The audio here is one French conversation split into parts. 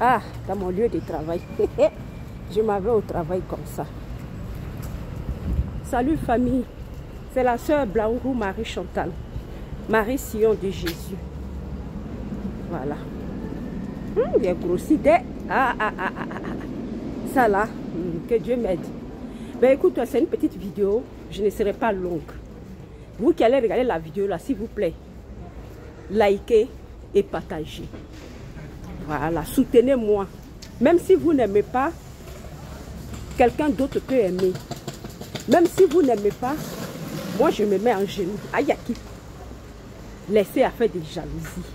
Ah, dans mon lieu de travail. Je m'en vais au travail comme ça. Salut famille. C'est la sœur Blaourou Marie Chantal. Marie Sion de Jésus. Voilà. Il a grossi des... Ça là, que Dieu m'aide. Ben écoute, c'est une petite vidéo. Je ne serai pas longue. Vous qui allez regarder la vidéo là, s'il vous plaît, likez et partagez. Voilà, soutenez-moi. Même si vous n'aimez pas, quelqu'un d'autre peut aimer. Même si vous n'aimez pas, moi je me mets en genoux. Aïe, qui laissez à faire des jalousies.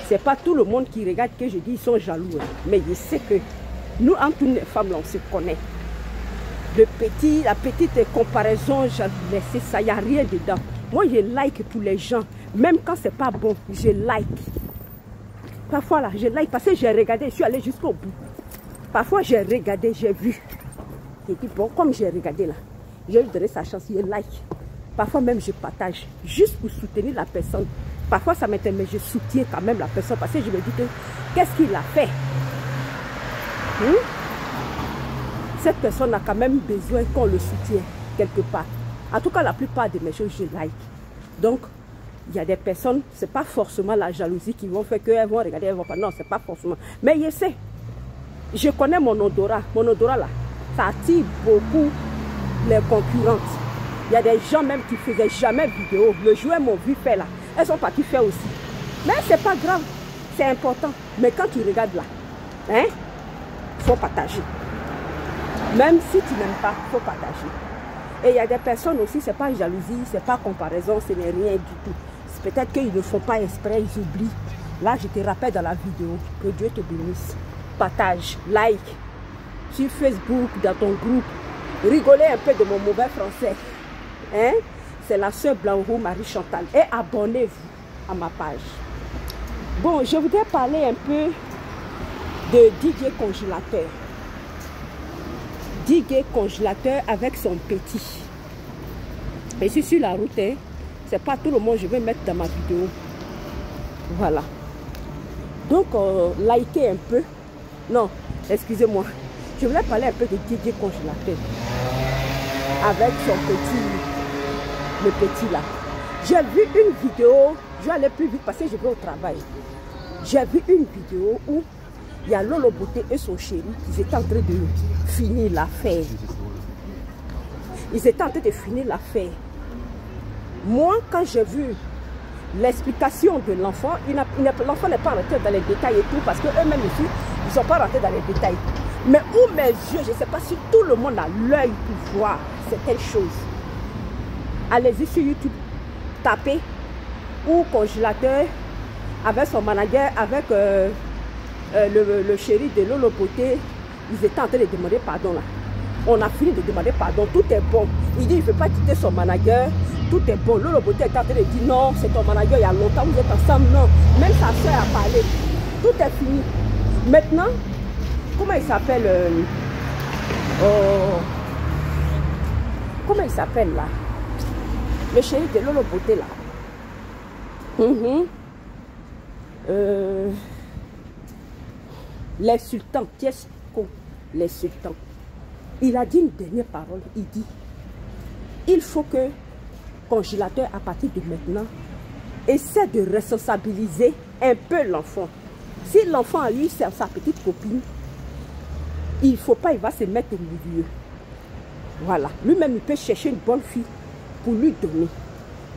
C'est pas tout le monde qui regarde que je dis ils sont jaloux. Hein. Mais je sais que nous, entre les femmes, là, on se connaît. La petite comparaison, laissez ça, il n'y a rien dedans. Moi, je like pour les gens. Même quand c'est pas bon, je like. Parfois, là, je like parce que j'ai regardé, je suis allée jusqu'au bout. Parfois, j'ai regardé, j'ai vu. J'ai dit, bon, comme j'ai regardé là, je lui donner sa chance, je like. Parfois même, je partage, juste pour soutenir la personne. Parfois, ça m'intéresse, mais je soutiens quand même la personne parce que je me dis que, qu'est-ce qu'il a fait? Cette personne a quand même besoin qu'on le soutienne quelque part. En tout cas, la plupart de mes choses, je like. Donc, il y a des personnes, ce n'est pas forcément la jalousie qui vont faire qu'elles vont regarder, elles vont pas. Non, ce n'est pas forcément. Mais je sais, je connais mon odorat. Mon odorat là, ça attire beaucoup les concurrentes. Il y a des gens même qui ne faisaient jamais vidéo. Le jouet m'ont vu faire là. Elles sont parties faire aussi. Mais ce n'est pas grave. C'est important. Mais quand tu regardes là, hein, il faut partager. Même si tu n'aimes pas, il faut partager. Et il y a des personnes aussi, ce n'est pas jalousie, ce n'est pas comparaison, ce n'est rien du tout. Peut-être qu'ils ne font pas exprès, ils oublient. Là, je te rappelle dans la vidéo, que Dieu te bénisse. Partage, like, sur Facebook, dans ton groupe. Rigolez un peu de mon mauvais français. Hein? C'est la sœur Blaourou Marie Chantal. Et abonnez-vous à ma page. Bon, je voudrais parler un peu de Didier Congélateur. Didier Congélateur avec son petit. Et je suis sur la route, hein. C'est pas tout le monde que je vais mettre dans ma vidéo. Voilà. Donc, likez un peu. Non, excusez-moi. Je voulais parler un peu de Didier Congélateur. Avec son petit, le petit là. J'ai vu une vidéo, je vais aller plus vite parce que je vais au travail. J'ai vu une vidéo où il y a Lolo Beauté et son chéri qui étaient en train de finir l'affaire. Ils étaient en train de finir l'affaire. Moi, quand j'ai vu l'explication de l'enfant, l'enfant n'est pas rentré dans les détails et tout, parce qu'eux-mêmes ici, ils ne sont pas rentrés dans les détails. Mais où mes yeux, je ne sais pas si tout le monde a l'œil pour voir certaines choses. Allez-y sur YouTube, tapez ou Congélateur avec son manager, avec le chéri de Lolo Beauté. Ils étaient en train de demander pardon là. On a fini de demander pardon, tout est bon. Il dit il ne veut pas quitter son manager, tout est bon. Lolo Beauté est en train de dire non, c'est ton manager, il y a longtemps, vous êtes ensemble, non. Même sa soeur a parlé, tout est fini. Maintenant, comment il s'appelle comment il s'appelle là? Le chéri de Lolo Beauté là. Les sultans, qu'est-ce qu'on les sultans? Il a dit une dernière parole, il dit, il faut que Congélateur à partir de maintenant essaie de responsabiliser un peu l'enfant. Si l'enfant a eu sa petite copine, il ne faut pas, il va se mettre au milieu. Voilà, lui-même il peut chercher une bonne fille pour lui donner.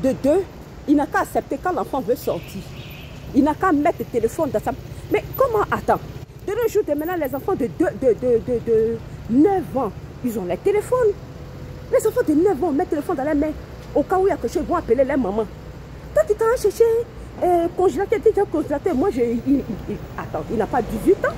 De deux, il n'a qu'à accepter quand l'enfant veut sortir. Il n'a qu'à mettre le téléphone dans sa... Mais comment, attends, de nos jours, de maintenant, les enfants de 9 ans, ils ont les téléphones. Les enfants de 9 ans mettent le téléphone dans les mains. Au cas où il y a quelque chose, ils vont appeler les mamans. Toi, tu t'en as cherché Congélateur, Congélateur. Moi, attends, il n'a pas 18 ans.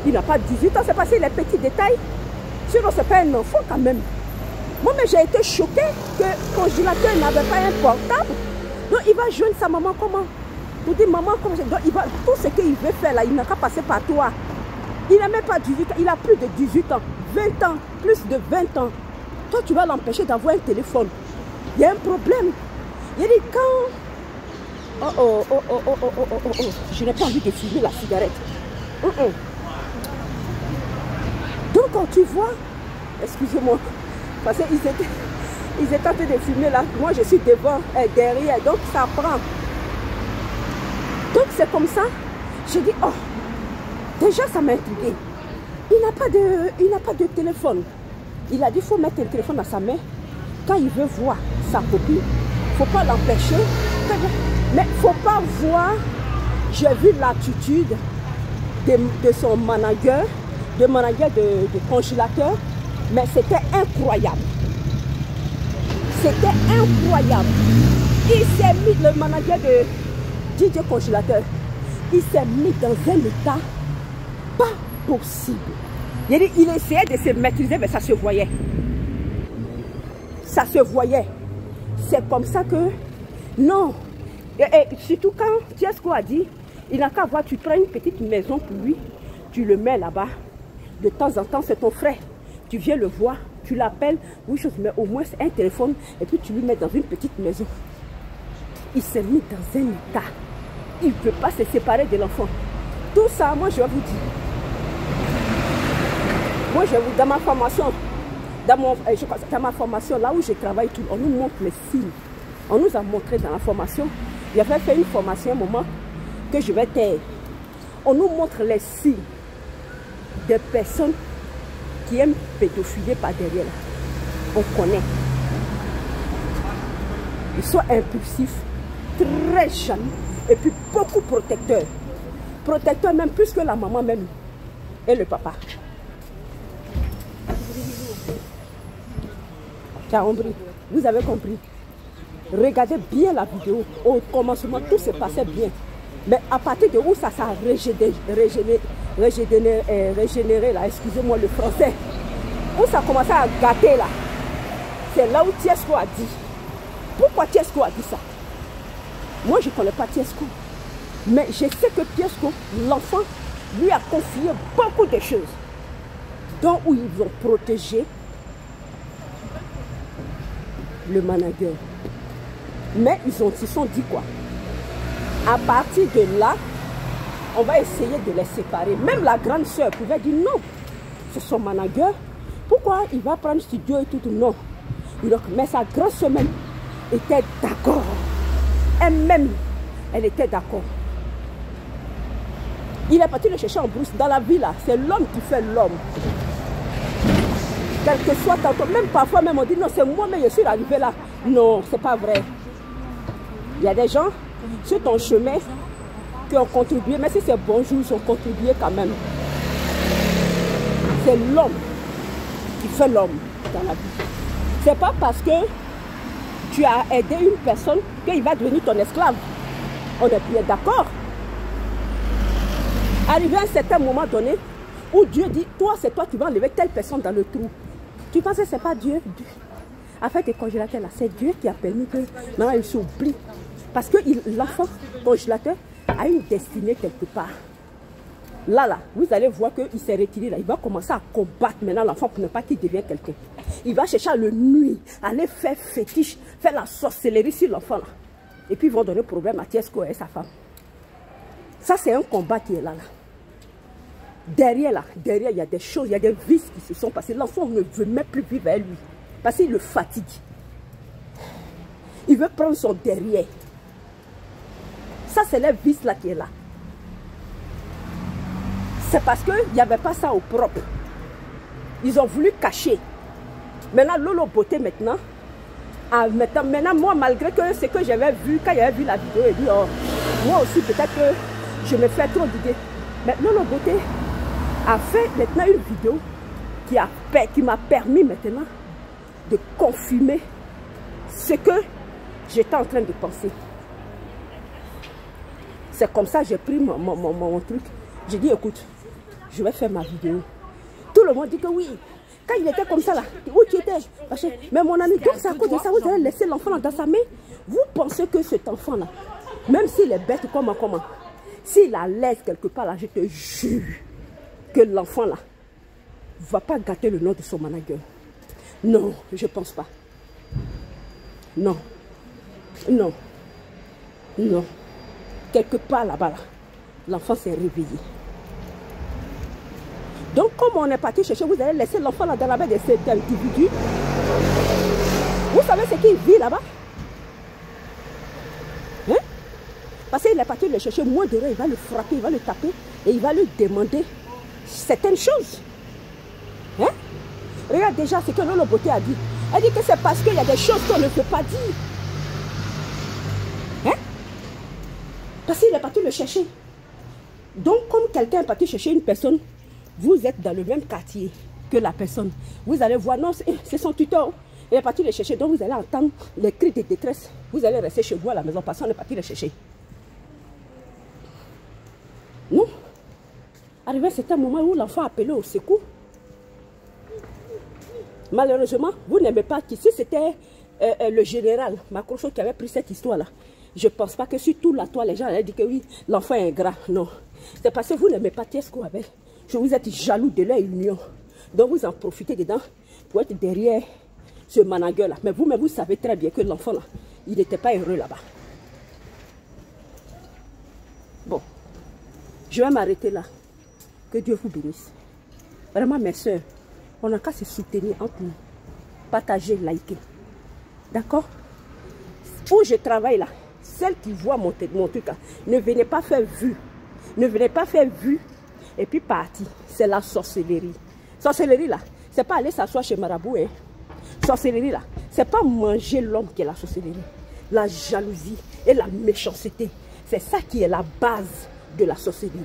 Il n'a pas 18 ans, c'est parce qu'il est petit détail. Sinon, ce n'est pas un enfant quand même. Moi-même, j'ai été choquée que Congélateur n'avait pas un portable. Donc, il va joindre sa maman comment? Pour dire, maman, comment? Donc, il va, tout ce qu'il veut faire là, il n'a qu'à passer par toi. Il n'a même pas 18 ans, il a plus de 18 ans, 20 ans, plus de 20 ans. Toi, tu vas l'empêcher d'avoir un téléphone. Il y a un problème. Il dit quand... Je n'ai pas envie de fumer la cigarette. Donc quand tu vois, excusez-moi, parce qu'ils étaient en train de filmer là, moi je suis devant, derrière, donc ça prend. Donc c'est comme ça, je dis, oh, déjà ça m'a intrigué. Il n'a pas de téléphone. Il a dit, il faut mettre le téléphone à sa main. Quand il veut voir sa copine, il ne faut pas l'empêcher. Mais il ne faut pas voir, j'ai vu l'attitude de son manager, de congélateur, mais c'était incroyable. C'était incroyable. Il s'est mis, le manager de DJ congélateur, il s'est mis dans un état pas possible. Il essayait de se maîtriser, mais ça se voyait. Ça se voyait. C'est comme ça que, non. Et surtout quand Tiesco a dit, il n'a qu'à voir, tu prends une petite maison pour lui, tu le mets là-bas. De temps en temps, c'est ton frère. Tu viens le voir, tu l'appelles, oui, chose, mais au moins c'est un téléphone, et puis tu lui mets dans une petite maison. Il s'est mis dans un état. Il ne peut pas se séparer de l'enfant. Tout ça, moi, je vais vous dire. Moi, dans ma formation, dans ma formation, là où je travaille, on nous montre les signes. On nous a montré dans la formation. J'avais fait une formation un moment que je vais taire. On nous montre les signes des personnes qui aiment pédophiler par derrière. On connaît. Ils sont impulsifs, très jaloux et puis beaucoup protecteurs. Protecteurs même plus que la maman même et le papa. Carombri, vous avez compris. Regardez bien la vidéo. Au commencement, tout se passait bien. Mais à partir de où ça s'est régénéré là, excusez-moi le français, où ça a commencé à gâter là, c'est là où Tiesco a dit. Pourquoi Tiesco a dit ça? Moi, je ne connais pas Tiesco. Mais je sais que Tiesco, l'enfant, lui a confié beaucoup de choses. Dont où ils ont protégé le manager. Mais ils se sont dit quoi? À partir de là, on va essayer de les séparer. Même la grande sœur pouvait dire non. C'est son manager. Pourquoi il va prendre studio et tout? Non. Mais sa grande sœur même était d'accord. Elle-même, elle était d'accord. Il est parti le chercher en brousse. Dans la vie là, c'est l'homme qui fait l'homme. Quel que soit tantôt, même parfois même on dit non, c'est moi mais je suis arrivé là. Non, c'est pas vrai. Il y a des gens sur ton chemin qui ont contribué, mais si c'est bonjour, ils ont contribué quand même. C'est l'homme qui fait l'homme dans la vie. C'est pas parce que tu as aidé une personne qu'il va devenir ton esclave. On est bien d'accord. Arrivé à un certain moment donné, où Dieu dit, toi, c'est toi qui vas enlever telle personne dans le trou. Tu penses que ce n'est pas Dieu? En fait, les congélateurs, là, c'est Dieu qui a permis que maintenant il s'oublie. Parce que l'enfant congélateur a une destinée quelque part. Là, vous allez voir qu'il s'est retiré là. Il va commencer à combattre maintenant l'enfant pour ne pas qu'il devienne quelqu'un. Il va chercher à le nuire, aller faire fétiche, faire la sorcellerie sur l'enfant là. Et puis ils vont donner problème à Tiesco et sa femme. Ça, c'est un combat qui est là. Derrière, il y a des choses, il y a des vices qui se sont passés. L'enfant ne veut même plus vivre avec lui. Parce qu'il le fatigue. Il veut prendre son derrière. Ça, c'est le vice là qui est là. C'est parce qu'il n'y avait pas ça au propre. Ils ont voulu cacher. Maintenant, Lolo Beauté, maintenant, moi, malgré que ce que j'avais vu, quand j'avais vu la vidéo, il dit, oh, moi aussi, peut-être que je me fais trop d'idées. Mais Lolo Beauté a fait maintenant une vidéo qui m'a permis maintenant de confirmer ce que j'étais en train de penser. C'est comme ça que j'ai pris mon truc. J'ai dit, écoute, je vais faire ma vidéo. Tout le monde dit que oui. Quand il était comme ça là, où tu étais? Mais mon ami, donc c'est à cause de ça, vous allez laisser l'enfant dans sa main. Vous pensez que cet enfant là, même s'il est bête, comment, s'il la laisse quelque part là, je te jure que l'enfant là ne va pas gâter le nom de son manager. Non, je ne pense pas. Non. Non. Non. Quelque part là-bas, là, l'enfant s'est réveillé. Donc, comme on est parti chercher, vous allez laisser l'enfant là dans la main de cet individu. Vous savez ce qu'il vit là-bas? Hein? Parce qu'il est parti le chercher, moins de rien, il va le frapper, il va le taper et il va lui demander certaines choses. Hein? Regarde déjà ce que Lolo Beauté a dit. Elle dit que c'est parce qu'il y a des choses qu'on ne peut pas dire. Hein? Parce qu'il est parti le chercher. Donc, comme quelqu'un est parti chercher une personne, vous êtes dans le même quartier que la personne. Vous allez voir, non, c'est son tuteur. Il est parti le chercher. Donc, vous allez entendre les cris de détresse. Vous allez rester chez vous à la maison parce qu'on est parti le chercher. Non. Arrivé à certain moment où l'enfant a appelé au secours. Malheureusement, vous n'aimez pas qui. Si c'était le général Macrocho qui avait pris cette histoire-là, je ne pense pas que sur tout la toile, les gens allaient dire que oui, l'enfant est ingrat. Non. C'est parce que vous n'aimez pas Tiesco avec. Vous êtes jaloux de leur union. Donc vous en profitez dedans pour être derrière ce manager-là. Mais vous savez très bien que l'enfant, là, il n'était pas heureux là-bas. Bon, je vais m'arrêter là. Que Dieu vous bénisse. Vraiment, mes soeurs, on n'a qu'à se soutenir entre nous. Partager, liker. D'accord? Où je travaille là, celle qui voit mon truc là, ne venez pas faire vue. Ne venez pas faire vue et puis partir. C'est la sorcellerie. Sorcellerie là, c'est pas aller s'asseoir chez Marabout. Hein. Sorcellerie là, c'est pas manger l'homme qui est la sorcellerie. La jalousie et la méchanceté, c'est ça qui est la base de la sorcellerie.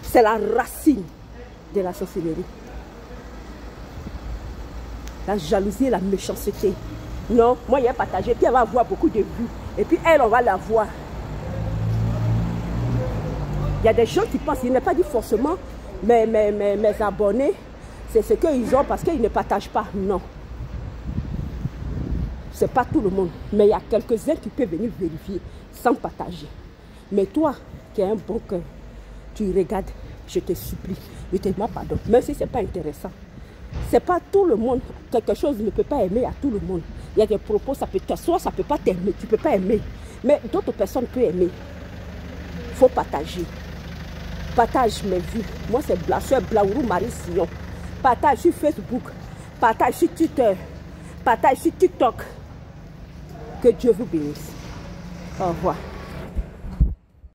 C'est la racine de la sorcellerie. La jalousie et la méchanceté. Non, moi il a partagé, puis elle va avoir beaucoup de vues. Et puis elle, on va la voir. Il y a des gens qui pensent, il n'est pas dit forcément, mes abonnés, c'est ce qu'ils ont parce qu'ils ne partagent pas. Non. Ce n'est pas tout le monde. Mais il y a quelques-uns qui peuvent venir vérifier sans partager. Mais toi, qui as un bon cœur, tu regardes, je te supplie, je te demande pardon. Même si ce n'est pas intéressant. Ce n'est pas tout le monde. Quelque chose ne peut pas aimer à tout le monde. Il y a des propos, ça peut soit ça ne peut pas t'aimer, tu ne peux pas aimer. Mais d'autres personnes peuvent aimer. Il faut partager. Partage mes vues. Moi, c'est la soeur Blaourou Marie Sillon. Partage sur Facebook. Partage sur Twitter. Partage sur TikTok. Que Dieu vous bénisse. Au revoir.